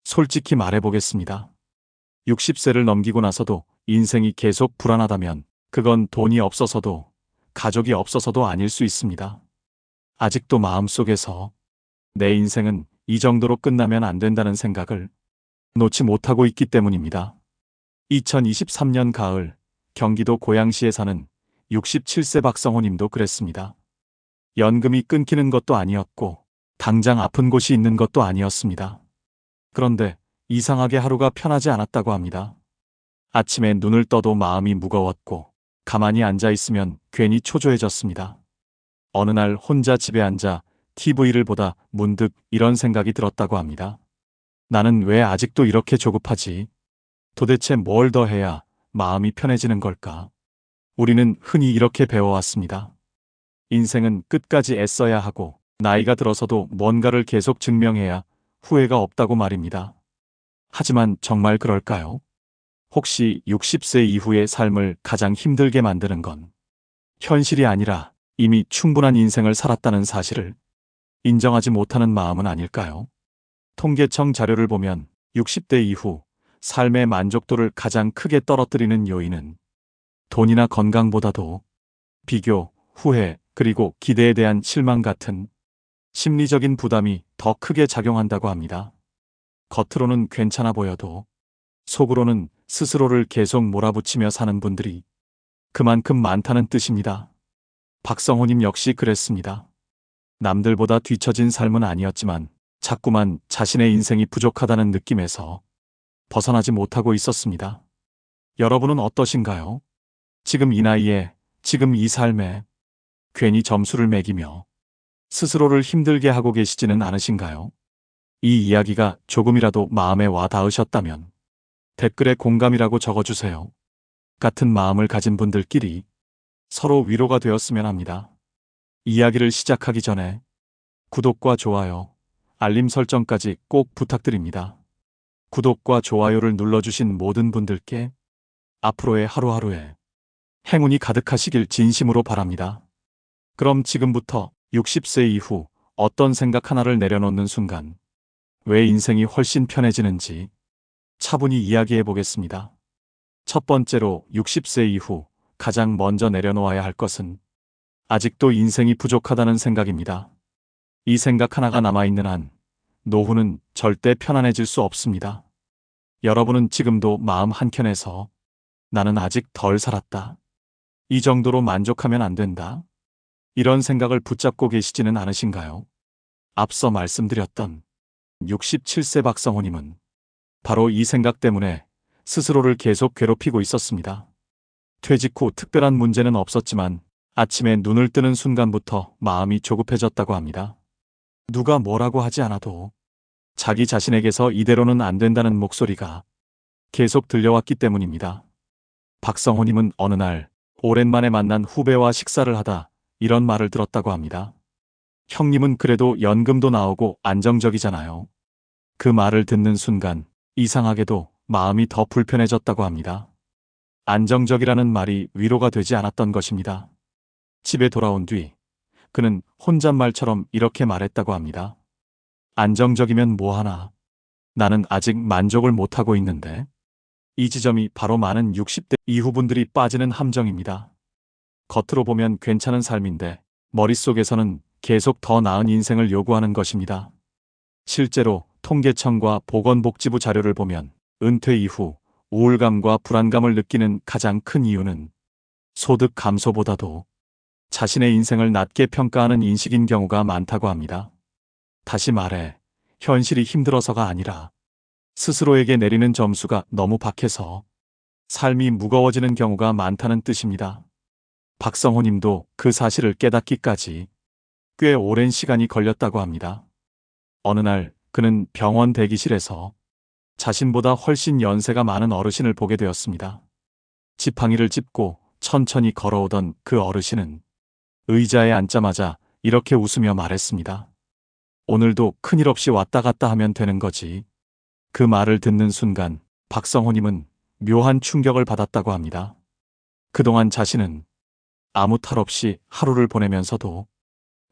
솔직히 말해보겠습니다. 60세를 넘기고 나서도 인생이 계속 불안하다면 그건 돈이 없어서도 가족이 없어서도 아닐 수 있습니다. 아직도 마음속에서 내 인생은 이 정도로 끝나면 안 된다는 생각을 놓지 못하고 있기 때문입니다. 2023년 가을 경기도 고양시에 사는 67세 박성호 님도 그랬습니다. 연금이 끊기는 것도 아니었고 당장 아픈 곳이 있는 것도 아니었습니다. 그런데 이상하게 하루가 편하지 않았다고 합니다. 아침에 눈을 떠도 마음이 무거웠고 가만히 앉아 있으면 괜히 초조해졌습니다. 어느 날 혼자 집에 앉아 TV를 보다 문득 이런 생각이 들었다고 합니다. 나는 왜 아직도 이렇게 조급하지? 도대체 뭘 더 해야 마음이 편해지는 걸까? 우리는 흔히 이렇게 배워왔습니다. 인생은 끝까지 애써야 하고 나이가 들어서도 뭔가를 계속 증명해야 후회가 없다고 말입니다. 하지만 정말 그럴까요? 혹시 60세 이후의 삶을 가장 힘들게 만드는 건 현실이 아니라 이미 충분한 인생을 살았다는 사실을 인정하지 못하는 마음은 아닐까요? 통계청 자료를 보면 60대 이후 삶의 만족도를 가장 크게 떨어뜨리는 요인은 돈이나 건강보다도 비교, 후회, 그리고 기대에 대한 실망 같은 심리적인 부담이 더 크게 작용한다고 합니다. 겉으로는 괜찮아 보여도 속으로는 스스로를 계속 몰아붙이며 사는 분들이 그만큼 많다는 뜻입니다. 박성호님 역시 그랬습니다. 남들보다 뒤처진 삶은 아니었지만 자꾸만 자신의 인생이 부족하다는 느낌에서 벗어나지 못하고 있었습니다. 여러분은 어떠신가요? 지금 이 나이에, 지금 이 삶에 괜히 점수를 매기며 스스로를 힘들게 하고 계시지는 않으신가요? 이 이야기가 조금이라도 마음에 와 닿으셨다면 댓글에 공감이라고 적어주세요. 같은 마음을 가진 분들끼리 서로 위로가 되었으면 합니다. 이야기를 시작하기 전에 구독과 좋아요, 알림 설정까지 꼭 부탁드립니다. 구독과 좋아요를 눌러주신 모든 분들께 앞으로의 하루하루에 행운이 가득하시길 진심으로 바랍니다. 그럼 지금부터 60세 이후 어떤 생각 하나를 내려놓는 순간 왜 인생이 훨씬 편해지는지 차분히 이야기해 보겠습니다. 첫 번째로 60세 이후 가장 먼저 내려놓아야 할 것은 아직도 인생이 부족하다는 생각입니다. 이 생각 하나가 남아있는 한 노후는 절대 편안해질 수 없습니다. 여러분은 지금도 마음 한켠에서 나는 아직 덜 살았다. 이 정도로 만족하면 안 된다. 이런 생각을 붙잡고 계시지는 않으신가요? 앞서 말씀드렸던 67세 박성호님은 바로 이 생각 때문에 스스로를 계속 괴롭히고 있었습니다. 퇴직 후 특별한 문제는 없었지만 아침에 눈을 뜨는 순간부터 마음이 조급해졌다고 합니다. 누가 뭐라고 하지 않아도 자기 자신에게서 이대로는 안 된다는 목소리가 계속 들려왔기 때문입니다. 박성호님은 어느 날 오랜만에 만난 후배와 식사를 하다 이런 말을 들었다고 합니다. 형님은 그래도 연금도 나오고 안정적이잖아요. 그 말을 듣는 순간 이상하게도 마음이 더 불편해졌다고 합니다. 안정적이라는 말이 위로가 되지 않았던 것입니다. 집에 돌아온 뒤 그는 혼잣말처럼 이렇게 말했다고 합니다. 안정적이면 뭐하나. 나는 아직 만족을 못하고 있는데. 이 지점이 바로 많은 60대 이후 분들이 빠지는 함정입니다. 겉으로 보면 괜찮은 삶인데 머릿속에서는 계속 더 나은 인생을 요구하는 것입니다. 실제로 통계청과 보건복지부 자료를 보면 은퇴 이후 우울감과 불안감을 느끼는 가장 큰 이유는 소득 감소보다도 자신의 인생을 낮게 평가하는 인식인 경우가 많다고 합니다. 다시 말해, 현실이 힘들어서가 아니라 스스로에게 내리는 점수가 너무 박해서 삶이 무거워지는 경우가 많다는 뜻입니다. 박성호 님도 그 사실을 깨닫기까지 꽤 오랜 시간이 걸렸다고 합니다. 어느 날 그는 병원 대기실에서 자신보다 훨씬 연세가 많은 어르신을 보게 되었습니다. 지팡이를 짚고 천천히 걸어오던 그 어르신은 의자에 앉자마자 이렇게 웃으며 말했습니다. 오늘도 큰일 없이 왔다 갔다 하면 되는 거지. 그 말을 듣는 순간 박성호님은 묘한 충격을 받았다고 합니다. 그동안 자신은 아무 탈 없이 하루를 보내면서도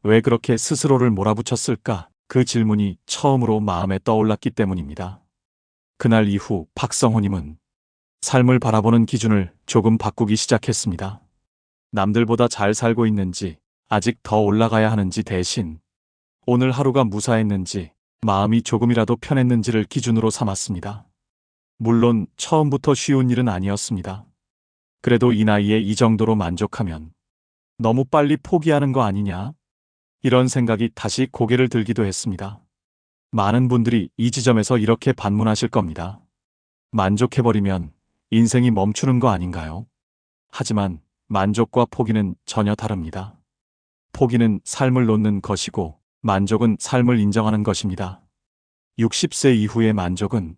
왜 그렇게 스스로를 몰아붙였을까? 그 질문이 처음으로 마음에 떠올랐기 때문입니다. 그날 이후 박성호님은 삶을 바라보는 기준을 조금 바꾸기 시작했습니다. 남들보다 잘 살고 있는지, 아직 더 올라가야 하는지 대신 오늘 하루가 무사했는지, 마음이 조금이라도 편했는지를 기준으로 삼았습니다. 물론 처음부터 쉬운 일은 아니었습니다. 그래도 이 나이에 이 정도로 만족하면 너무 빨리 포기하는 거 아니냐? 이런 생각이 다시 고개를 들기도 했습니다. 많은 분들이 이 지점에서 이렇게 반문하실 겁니다. 만족해버리면 인생이 멈추는 거 아닌가요? 하지만 만족과 포기는 전혀 다릅니다. 포기는 삶을 놓는 것이고 만족은 삶을 인정하는 것입니다. 60세 이후의 만족은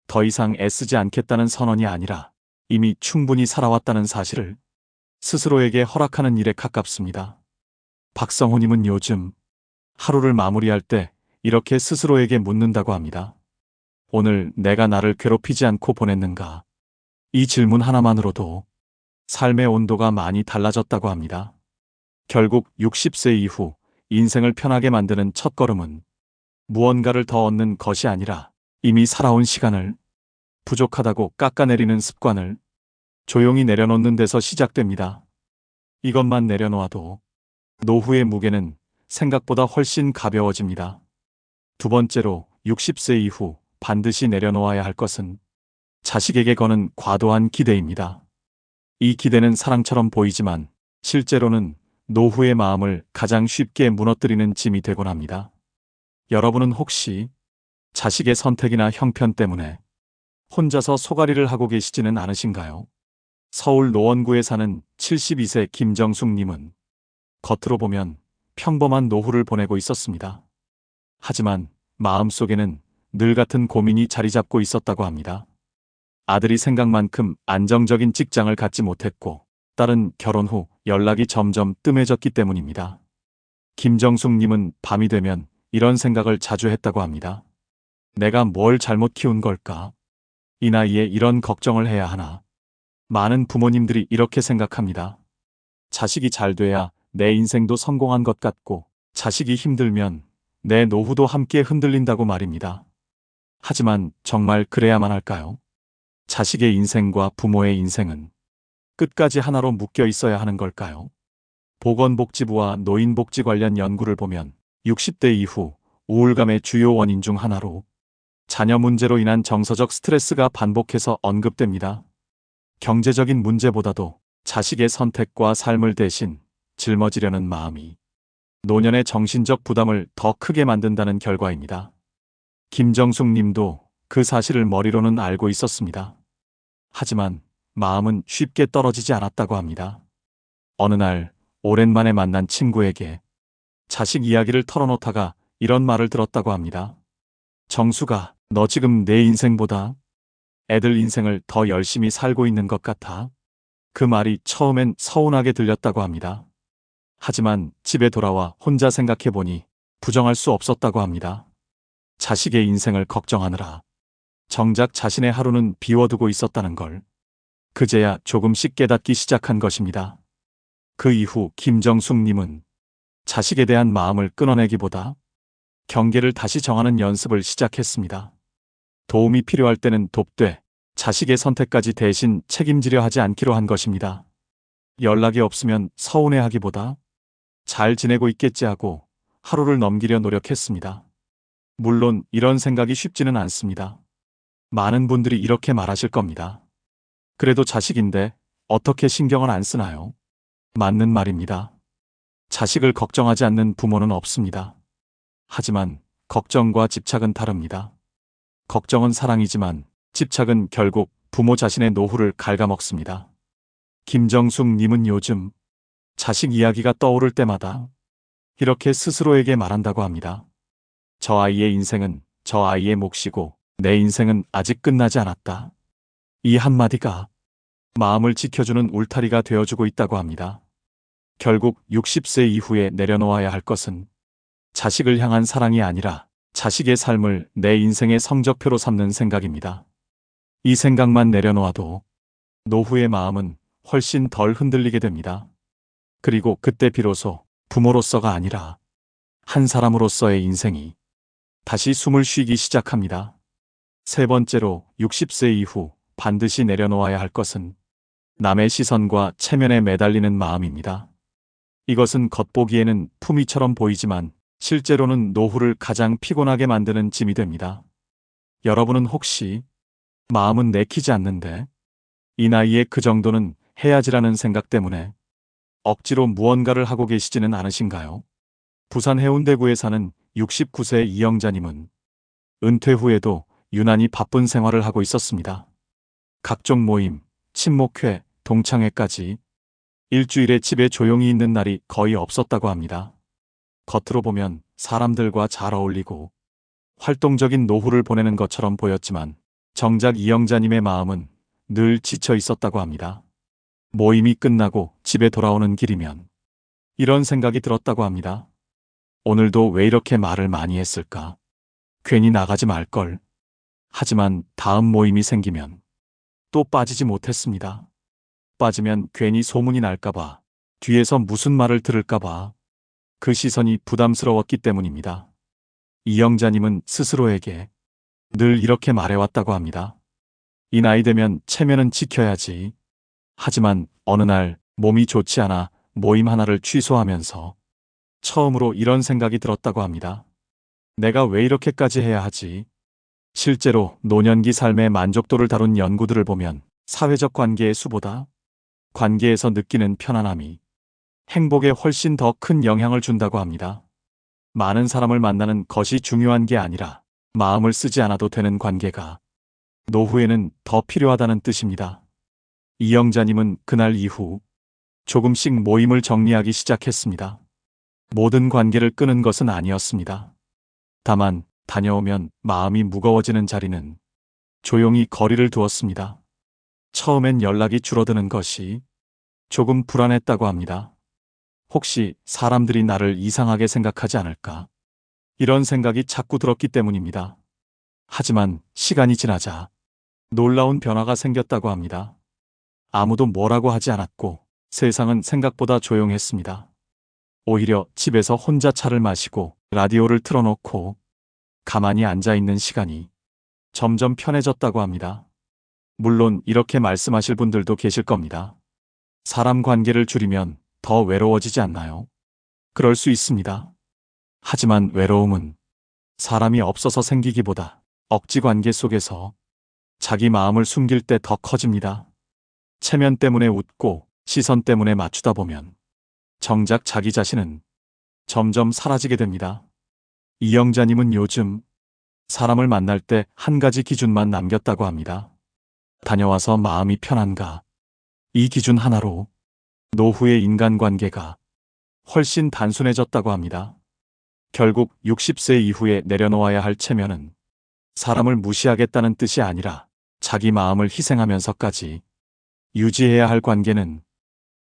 더 이상 애쓰지 않겠다는 선언이 아니라 이미 충분히 살아왔다는 사실을 스스로에게 허락하는 일에 가깝습니다. 박성호님은 요즘 하루를 마무리할 때 이렇게 스스로에게 묻는다고 합니다. 오늘 내가 나를 괴롭히지 않고 보냈는가? 이 질문 하나만으로도 삶의 온도가 많이 달라졌다고 합니다. 결국 60세 이후 인생을 편하게 만드는 첫걸음은 무언가를 더 얻는 것이 아니라 이미 살아온 시간을 부족하다고 깎아내리는 습관을 조용히 내려놓는 데서 시작됩니다. 이것만 내려놓아도 노후의 무게는 생각보다 훨씬 가벼워집니다. 두 번째로 60세 이후 반드시 내려놓아야 할 것은 자식에게 거는 과도한 기대입니다. 이 기대는 사랑처럼 보이지만 실제로는 노후의 마음을 가장 쉽게 무너뜨리는 짐이 되곤 합니다. 여러분은 혹시 자식의 선택이나 형편 때문에 혼자서 소가리를 하고 계시지는 않으신가요? 서울 노원구에 사는 72세 김정숙님은 겉으로 보면 평범한 노후를 보내고 있었습니다. 하지만 마음속에는 늘 같은 고민이 자리 잡고 있었다고 합니다. 아들이 생각만큼 안정적인 직장을 갖지 못했고 딸은 결혼 후 연락이 점점 뜸해졌기 때문입니다. 김정숙님은 밤이 되면 이런 생각을 자주 했다고 합니다. 내가 뭘 잘못 키운 걸까? 이 나이에 이런 걱정을 해야 하나? 많은 부모님들이 이렇게 생각합니다. 자식이 잘 돼야 내 인생도 성공한 것 같고 자식이 힘들면 내 노후도 함께 흔들린다고 말입니다. 하지만 정말 그래야만 할까요? 자식의 인생과 부모의 인생은 끝까지 하나로 묶여 있어야 하는 걸까요? 보건복지부와 노인복지 관련 연구를 보면 60대 이후 우울감의 주요 원인 중 하나로 자녀 문제로 인한 정서적 스트레스가 반복해서 언급됩니다. 경제적인 문제보다도 자식의 선택과 삶을 대신 짊어지려는 마음이 노년의 정신적 부담을 더 크게 만든다는 결과입니다. 김정숙 님도 그 사실을 머리로는 알고 있었습니다. 하지만 마음은 쉽게 떨어지지 않았다고 합니다. 어느 날 오랜만에 만난 친구에게 자식 이야기를 털어놓다가 이런 말을 들었다고 합니다. 정수가, 너 지금 내 인생보다 애들 인생을 더 열심히 살고 있는 것 같아. 그 말이 처음엔 서운하게 들렸다고 합니다. 하지만 집에 돌아와 혼자 생각해보니 부정할 수 없었다고 합니다. 자식의 인생을 걱정하느라 정작 자신의 하루는 비워두고 있었다는 걸 그제야 조금씩 깨닫기 시작한 것입니다. 그 이후 김정숙님은 자식에 대한 마음을 끊어내기보다 경계를 다시 정하는 연습을 시작했습니다. 도움이 필요할 때는 돕되 자식의 선택까지 대신 책임지려 하지 않기로 한 것입니다. 연락이 없으면 서운해하기보다 잘 지내고 있겠지 하고 하루를 넘기려 노력했습니다. 물론 이런 생각이 쉽지는 않습니다. 많은 분들이 이렇게 말하실 겁니다. 그래도 자식인데 어떻게 신경을 안 쓰나요? 맞는 말입니다. 자식을 걱정하지 않는 부모는 없습니다. 하지만 걱정과 집착은 다릅니다. 걱정은 사랑이지만 집착은 결국 부모 자신의 노후를 갉아먹습니다. 김정숙 님은 요즘 자식 이야기가 떠오를 때마다 이렇게 스스로에게 말한다고 합니다. 저 아이의 인생은 저 아이의 몫이고 내 인생은 아직 끝나지 않았다. 이 한마디가 마음을 지켜주는 울타리가 되어주고 있다고 합니다. 결국 60세 이후에 내려놓아야 할 것은 자식을 향한 사랑이 아니라 자식의 삶을 내 인생의 성적표로 삼는 생각입니다. 이 생각만 내려놓아도 노후의 마음은 훨씬 덜 흔들리게 됩니다. 그리고 그때 비로소 부모로서가 아니라 한 사람으로서의 인생이 다시 숨을 쉬기 시작합니다. 세 번째로 60세 이후 반드시 내려놓아야 할 것은 남의 시선과 체면에 매달리는 마음입니다. 이것은 겉보기에는 품위처럼 보이지만 실제로는 노후를 가장 피곤하게 만드는 짐이 됩니다. 여러분은 혹시 마음은 내키지 않는데 이 나이에 그 정도는 해야지라는 생각 때문에 억지로 무언가를 하고 계시지는 않으신가요? 부산 해운대구에 사는 69세 이영자님은 은퇴 후에도 유난히 바쁜 생활을 하고 있었습니다. 각종 모임, 친목회, 동창회까지 일주일에 집에 조용히 있는 날이 거의 없었다고 합니다. 겉으로 보면 사람들과 잘 어울리고 활동적인 노후를 보내는 것처럼 보였지만 정작 이영자님의 마음은 늘 지쳐 있었다고 합니다. 모임이 끝나고 집에 돌아오는 길이면 이런 생각이 들었다고 합니다. 오늘도 왜 이렇게 말을 많이 했을까? 괜히 나가지 말걸. 하지만 다음 모임이 생기면 또 빠지지 못했습니다. 빠지면 괜히 소문이 날까봐, 뒤에서 무슨 말을 들을까봐 그 시선이 부담스러웠기 때문입니다. 이영자님은 스스로에게 늘 이렇게 말해왔다고 합니다. 이 나이 되면 체면은 지켜야지. 하지만 어느 날 몸이 좋지 않아 모임 하나를 취소하면서 처음으로 이런 생각이 들었다고 합니다. 내가 왜 이렇게까지 해야 하지? 실제로 노년기 삶의 만족도를 다룬 연구들을 보면 사회적 관계의 수보다 관계에서 느끼는 편안함이 행복에 훨씬 더 큰 영향을 준다고 합니다. 많은 사람을 만나는 것이 중요한 게 아니라 마음을 쓰지 않아도 되는 관계가 노후에는 더 필요하다는 뜻입니다. 이영자님은 그날 이후 조금씩 모임을 정리하기 시작했습니다. 모든 관계를 끄는 것은 아니었습니다. 다만 다녀오면 마음이 무거워지는 자리는 조용히 거리를 두었습니다. 처음엔 연락이 줄어드는 것이 조금 불안했다고 합니다. 혹시 사람들이 나를 이상하게 생각하지 않을까? 이런 생각이 자꾸 들었기 때문입니다. 하지만 시간이 지나자 놀라운 변화가 생겼다고 합니다. 아무도 뭐라고 하지 않았고 세상은 생각보다 조용했습니다. 오히려 집에서 혼자 차를 마시고 라디오를 틀어놓고 가만히 앉아있는 시간이 점점 편해졌다고 합니다. 물론 이렇게 말씀하실 분들도 계실 겁니다. 사람 관계를 줄이면 더 외로워지지 않나요? 그럴 수 있습니다. 하지만 외로움은 사람이 없어서 생기기보다 억지 관계 속에서 자기 마음을 숨길 때 더 커집니다. 체면 때문에 웃고 시선 때문에 맞추다 보면 정작 자기 자신은 점점 사라지게 됩니다. 이영자님은 요즘 사람을 만날 때 한 가지 기준만 남겼다고 합니다. 다녀와서 마음이 편한가? 이 기준 하나로 노후의 인간관계가 훨씬 단순해졌다고 합니다. 결국 60세 이후에 내려놓아야 할 체면은 사람을 무시하겠다는 뜻이 아니라 자기 마음을 희생하면서까지 유지해야 할 관계는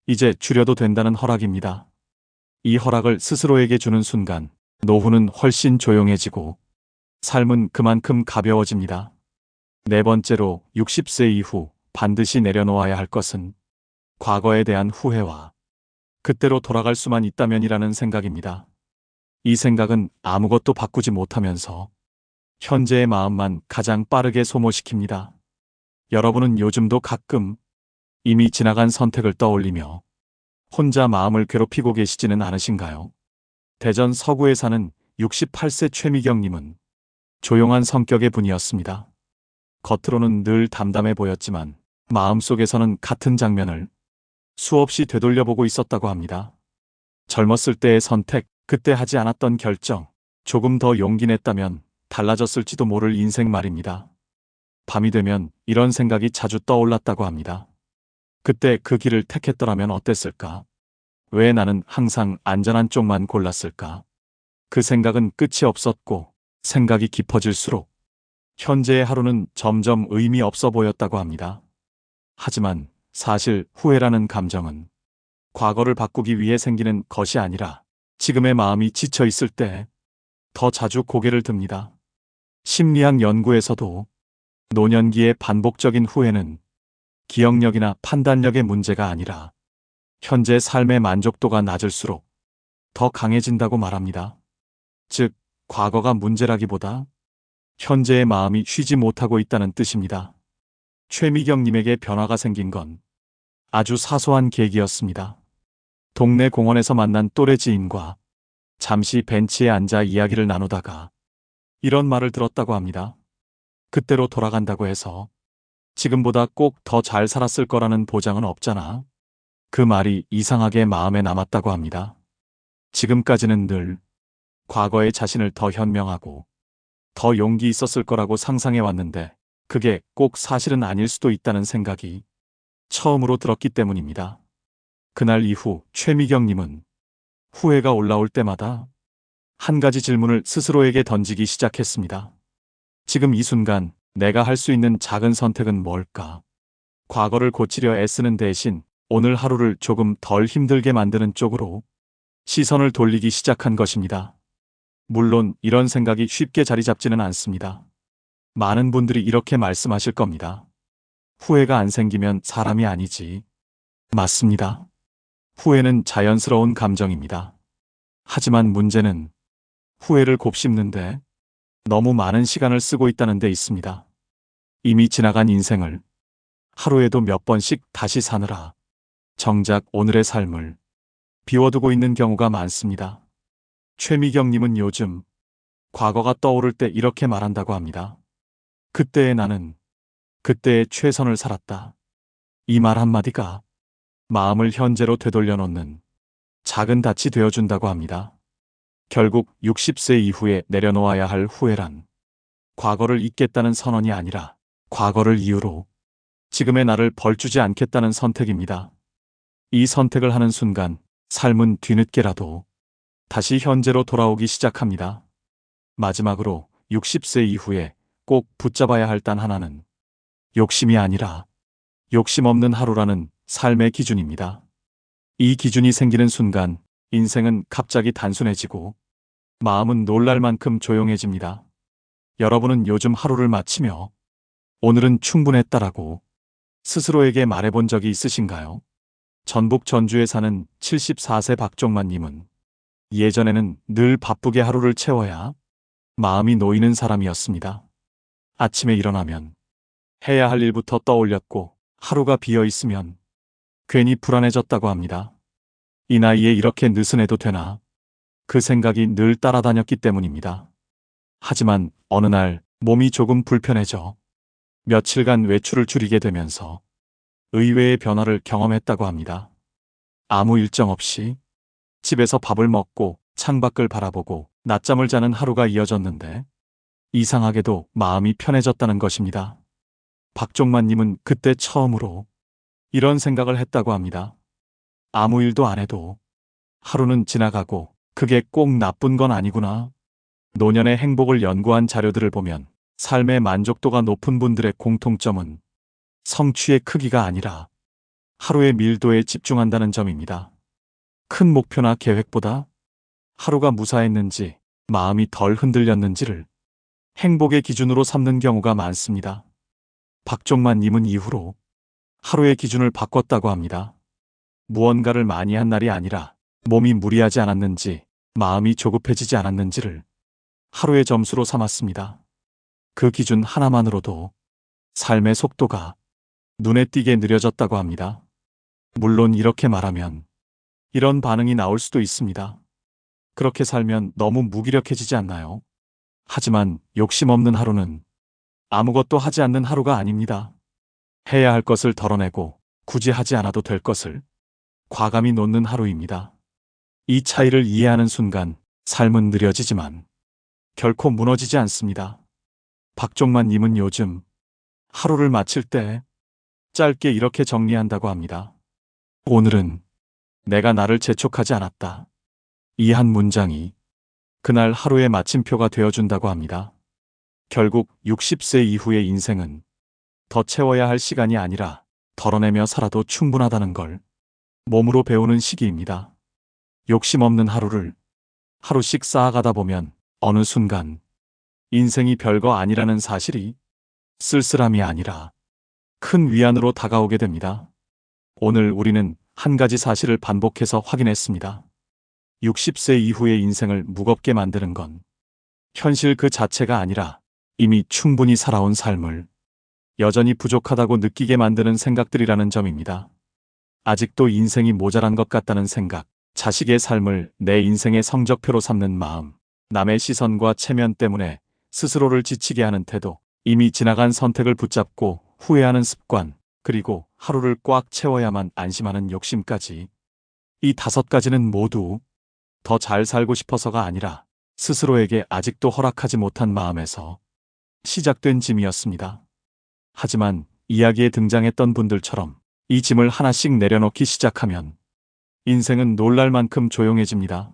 이제 줄여도 된다는 허락입니다. 이 허락을 스스로에게 주는 순간 노후는 훨씬 조용해지고 삶은 그만큼 가벼워집니다. 네 번째로 60세 이후 반드시 내려놓아야 할 것은 과거에 대한 후회와 그때로 돌아갈 수만 있다면이라는 생각입니다. 이 생각은 아무것도 바꾸지 못하면서 현재의 마음만 가장 빠르게 소모시킵니다. 여러분은 요즘도 가끔 이미 지나간 선택을 떠올리며 혼자 마음을 괴롭히고 계시지는 않으신가요? 대전 서구에 사는 68세 최미경님은 조용한 성격의 분이었습니다. 겉으로는 늘 담담해 보였지만 마음속에서는 같은 장면을 수없이 되돌려보고 있었다고 합니다. 젊었을 때의 선택, 그때 하지 않았던 결정, 조금 더 용기 냈다면 달라졌을지도 모를 인생 말입니다. 밤이 되면 이런 생각이 자주 떠올랐다고 합니다. 그때 그 길을 택했더라면 어땠을까? 왜 나는 항상 안전한 쪽만 골랐을까? 그 생각은 끝이 없었고 생각이 깊어질수록 현재의 하루는 점점 의미 없어 보였다고 합니다. 하지만 사실 후회라는 감정은 과거를 바꾸기 위해 생기는 것이 아니라 지금의 마음이 지쳐 있을 때 더 자주 고개를 듭니다. 심리학 연구에서도 노년기의 반복적인 후회는 기억력이나 판단력의 문제가 아니라 현재 삶의 만족도가 낮을수록 더 강해진다고 말합니다. 즉, 과거가 문제라기보다 현재의 마음이 쉬지 못하고 있다는 뜻입니다. 최미경님에게 변화가 생긴 건 아주 사소한 계기였습니다. 동네 공원에서 만난 또래 지인과 잠시 벤치에 앉아 이야기를 나누다가 이런 말을 들었다고 합니다. 그때로 돌아간다고 해서 지금보다 꼭 더 잘 살았을 거라는 보장은 없잖아. 그 말이 이상하게 마음에 남았다고 합니다. 지금까지는 늘 과거의 자신을 더 현명하고 더 용기 있었을 거라고 상상해 왔는데 그게 꼭 사실은 아닐 수도 있다는 생각이 처음으로 들었기 때문입니다. 그날 이후 최미경님은 후회가 올라올 때마다 한 가지 질문을 스스로에게 던지기 시작했습니다. 지금 이 순간 내가 할 수 있는 작은 선택은 뭘까? 과거를 고치려 애쓰는 대신 오늘 하루를 조금 덜 힘들게 만드는 쪽으로 시선을 돌리기 시작한 것입니다. 물론 이런 생각이 쉽게 자리 잡지는 않습니다. 많은 분들이 이렇게 말씀하실 겁니다. 후회가 안 생기면 사람이 아니지. 맞습니다. 후회는 자연스러운 감정입니다. 하지만 문제는 후회를 곱씹는데 너무 많은 시간을 쓰고 있다는 데 있습니다. 이미 지나간 인생을 하루에도 몇 번씩 다시 사느라 정작 오늘의 삶을 비워두고 있는 경우가 많습니다. 최미경님은 요즘 과거가 떠오를 때 이렇게 말한다고 합니다. 그때의 나는 그때의 최선을 살았다. 이 말 한마디가 마음을 현재로 되돌려 놓는 작은 닻이 되어준다고 합니다. 결국 60세 이후에 내려놓아야 할 후회란 과거를 잊겠다는 선언이 아니라 과거를 이유로 지금의 나를 벌주지 않겠다는 선택입니다. 이 선택을 하는 순간 삶은 뒤늦게라도 다시 현재로 돌아오기 시작합니다. 마지막으로 60세 이후에 꼭 붙잡아야 할 단 하나는 욕심이 아니라 욕심 없는 하루라는 삶의 기준입니다. 이 기준이 생기는 순간 인생은 갑자기 단순해지고 마음은 놀랄 만큼 조용해집니다. 여러분은 요즘 하루를 마치며 오늘은 충분했다라고 스스로에게 말해본 적이 있으신가요? 전북 전주에 사는 74세 박종만님은 예전에는 늘 바쁘게 하루를 채워야 마음이 놓이는 사람이었습니다. 아침에 일어나면 해야 할 일부터 떠올렸고 하루가 비어 있으면 괜히 불안해졌다고 합니다. 이 나이에 이렇게 느슨해도 되나? 그 생각이 늘 따라다녔기 때문입니다. 하지만 어느 날 몸이 조금 불편해져 며칠간 외출을 줄이게 되면서 의외의 변화를 경험했다고 합니다. 아무 일정 없이 집에서 밥을 먹고 창밖을 바라보고 낮잠을 자는 하루가 이어졌는데 이상하게도 마음이 편해졌다는 것입니다. 박종만님은 그때 처음으로 이런 생각을 했다고 합니다. 아무 일도 안 해도 하루는 지나가고 그게 꼭 나쁜 건 아니구나. 노년의 행복을 연구한 자료들을 보면 삶의 만족도가 높은 분들의 공통점은 성취의 크기가 아니라 하루의 밀도에 집중한다는 점입니다. 큰 목표나 계획보다 하루가 무사했는지 마음이 덜 흔들렸는지를 행복의 기준으로 삼는 경우가 많습니다. 박종만님은 이후로 하루의 기준을 바꿨다고 합니다. 무언가를 많이 한 날이 아니라 몸이 무리하지 않았는지 마음이 조급해지지 않았는지를 하루의 점수로 삼았습니다. 그 기준 하나만으로도 삶의 속도가 눈에 띄게 느려졌다고 합니다. 물론 이렇게 말하면 이런 반응이 나올 수도 있습니다. 그렇게 살면 너무 무기력해지지 않나요? 하지만 욕심 없는 하루는 아무것도 하지 않는 하루가 아닙니다. 해야 할 것을 덜어내고 굳이 하지 않아도 될 것을 과감히 놓는 하루입니다. 이 차이를 이해하는 순간 삶은 느려지지만 결코 무너지지 않습니다. 박종만님은 요즘 하루를 마칠 때 짧게 이렇게 정리한다고 합니다. 오늘은 내가 나를 재촉하지 않았다. 이 한 문장이 그날 하루의 마침표가 되어준다고 합니다. 결국 60세 이후의 인생은 더 채워야 할 시간이 아니라 덜어내며 살아도 충분하다는 걸 몸으로 배우는 시기입니다. 욕심 없는 하루를 하루씩 쌓아가다 보면 어느 순간 인생이 별거 아니라는 사실이 쓸쓸함이 아니라 큰 위안으로 다가오게 됩니다. 오늘 우리는 한 가지 사실을 반복해서 확인했습니다. 60세 이후의 인생을 무겁게 만드는 건 현실 그 자체가 아니라 이미 충분히 살아온 삶을 여전히 부족하다고 느끼게 만드는 생각들이라는 점입니다. 아직도 인생이 모자란 것 같다는 생각, 자식의 삶을 내 인생의 성적표로 삼는 마음, 남의 시선과 체면 때문에 스스로를 지치게 하는 태도, 이미 지나간 선택을 붙잡고 후회하는 습관, 그리고 하루를 꽉 채워야만 안심하는 욕심까지. 이 5가지는 모두 더 잘 살고 싶어서가 아니라 스스로에게 아직도 허락하지 못한 마음에서 시작된 짐이었습니다. 하지만 이야기에 등장했던 분들처럼 이 짐을 하나씩 내려놓기 시작하면 인생은 놀랄 만큼 조용해집니다.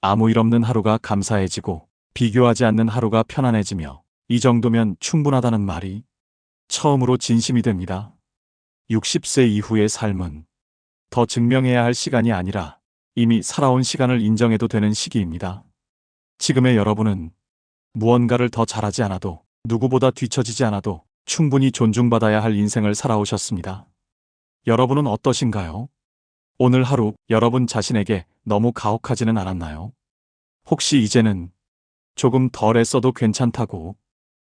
아무 일 없는 하루가 감사해지고 비교하지 않는 하루가 편안해지며 이 정도면 충분하다는 말이 처음으로 진심이 됩니다. 60세 이후의 삶은 더 증명해야 할 시간이 아니라 이미 살아온 시간을 인정해도 되는 시기입니다. 지금의 여러분은 무언가를 더 잘하지 않아도 누구보다 뒤처지지 않아도 충분히 존중받아야 할 인생을 살아오셨습니다. 여러분은 어떠신가요? 오늘 하루 여러분 자신에게 너무 가혹하지는 않았나요? 혹시 이제는 조금 덜 애써도 괜찮다고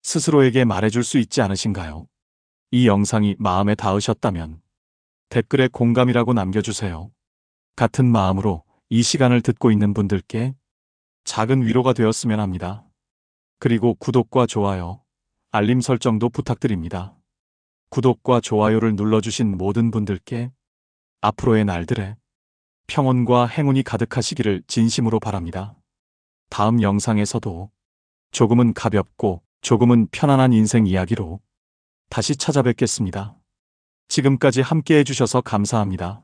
스스로에게 말해줄 수 있지 않으신가요? 이 영상이 마음에 닿으셨다면 댓글에 공감이라고 남겨주세요. 같은 마음으로 이 시간을 듣고 있는 분들께 작은 위로가 되었으면 합니다. 그리고 구독과 좋아요, 알림 설정도 부탁드립니다. 구독과 좋아요를 눌러주신 모든 분들께 앞으로의 날들에 평온과 행운이 가득하시기를 진심으로 바랍니다. 다음 영상에서도 조금은 가볍고 조금은 편안한 인생 이야기로 다시 찾아뵙겠습니다. 지금까지 함께 해주셔서 감사합니다.